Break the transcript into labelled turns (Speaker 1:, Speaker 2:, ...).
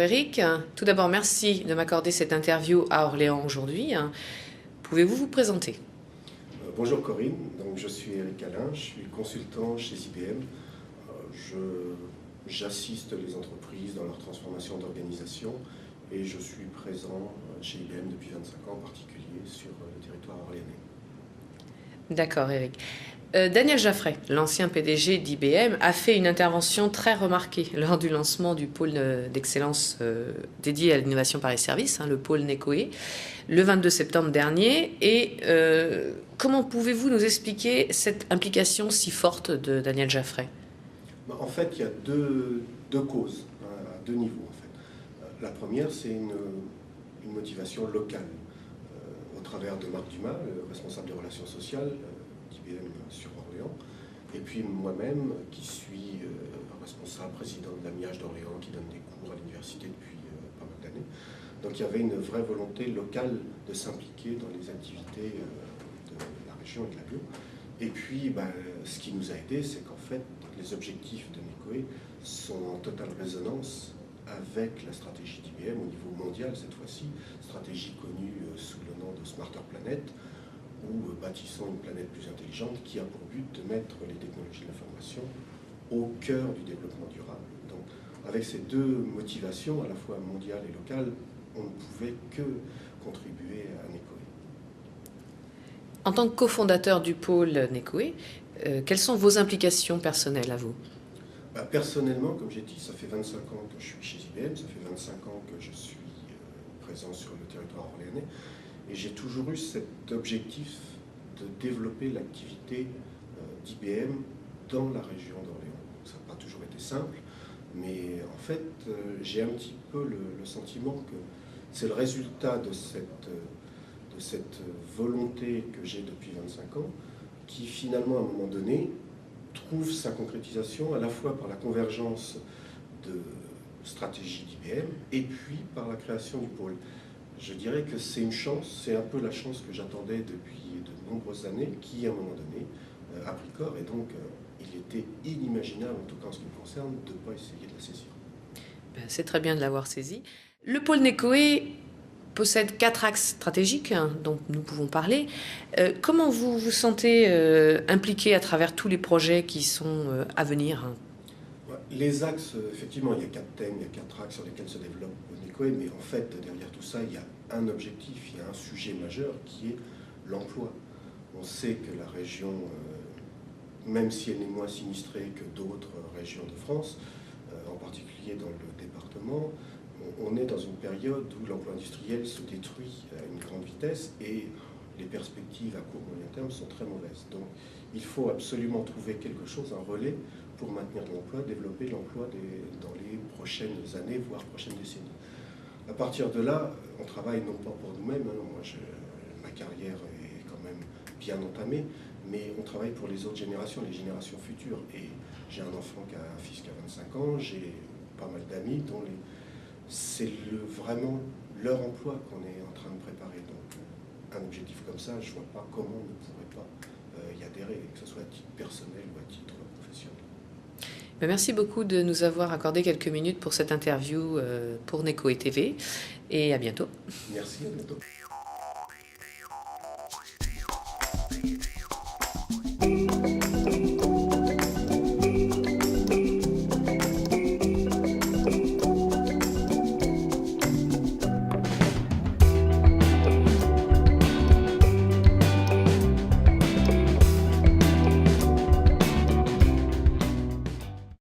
Speaker 1: Eric. Tout d'abord, merci de m'accorder cette interview à Orléans aujourd'hui. Pouvez-vous vous présenter?
Speaker 2: Bonjour Corinne, donc je suis Eric Alain, je suis consultant chez IBM. J'assiste les entreprises dans leur transformation d'organisation et je suis présent chez IBM depuis 25 ans, en particulier sur le territoire orléanais.
Speaker 1: D'accord, Eric. Daniel Jaffray, l'ancien PDG d'IBM, a fait une intervention très remarquée lors du lancement du pôle d'excellence dédié à l'innovation par les services, le pôle NECOE, le 22 septembre dernier. Et comment pouvez-vous nous expliquer cette implication si forte de Daniel Jaffray?
Speaker 2: En fait, il y a deux causes, à deux niveaux. En fait. La première, c'est une motivation locale, au travers de Marc Dumas, le responsable des relations sociales d'IBM sur Orléans, et puis moi-même, qui suis responsable, président de l'Amiage d'Orléans, qui donne des cours à l'université depuis pas mal d'années. Donc il y avait une vraie volonté locale de s'impliquer dans les activités de la région et de la bio. Et puis, ce qui nous a aidé, c'est qu'en fait, les objectifs de NECOE sont en totale résonance avec la stratégie d'IBM au niveau mondial cette fois-ci, stratégie connue sous le nom de Smarter Planet, ou bâtissons une planète plus intelligente, qui a pour but de mettre les technologies de l'information au cœur du développement durable. Donc, avec ces deux motivations, à la fois mondiale et locale, on ne pouvait que contribuer à NECOE.
Speaker 1: En tant que cofondateur du pôle NECOE, quelles sont vos implications personnelles à vous?
Speaker 2: Personnellement, comme j'ai dit, ça fait 25 ans que je suis chez IBM, ça fait 25 ans que je suis présent sur le territoire orléanais, et j'ai toujours eu cet objectif de développer l'activité d'IBM dans la région d'Orléans. Ça n'a pas toujours été simple, mais en fait, j'ai un petit peu le sentiment que c'est le résultat de cette volonté que j'ai depuis 25 ans, qui finalement, à un moment donné, trouve sa concrétisation à la fois par la convergence de stratégie d'IBM et puis par la création du pôle. Je dirais que c'est une chance, c'est un peu la chance que j'attendais depuis de nombreuses années, qui à un moment donné a pris corps, et donc il était inimaginable, en tout cas en ce qui me concerne, de ne pas essayer de la saisir.
Speaker 1: C'est très bien de l'avoir saisi. Le pôle NECOE possède 4 axes stratégiques dont nous pouvons parler. Comment vous vous sentez impliqué à travers tous les projets qui sont à venir?
Speaker 2: Les axes, effectivement, il y a 4 thèmes, il y a 4 axes sur lesquels se développe NECOE, mais en fait, derrière tout ça, il y a un objectif, il y a un sujet majeur qui est l'emploi. On sait que la région, même si elle est moins sinistrée que d'autres régions de France, en particulier dans le département, on est dans une période où l'emploi industriel se détruit à une grande vitesse et les perspectives à court et moyen terme sont très mauvaises. Donc il faut absolument trouver quelque chose, un relais pour maintenir l'emploi, développer l'emploi dans les prochaines années, voire prochaines décennies. À partir de là, on travaille non pas pour nous-mêmes, moi ma carrière est quand même bien entamée, mais on travaille pour les autres générations, les générations futures. Et j'ai un enfant qui a un fils qui a 25 ans, j'ai pas mal d'amis dont c'est vraiment leur emploi qu'on est en train de préparer. Donc un objectif comme ça, je ne vois pas comment on ne pourrait pas y adhérer, que ce soit à titre personnel ou à titre professionnel.
Speaker 1: Merci beaucoup de nous avoir accordé quelques minutes pour cette interview pour NECOE TV, et à bientôt.
Speaker 2: Merci, à bientôt.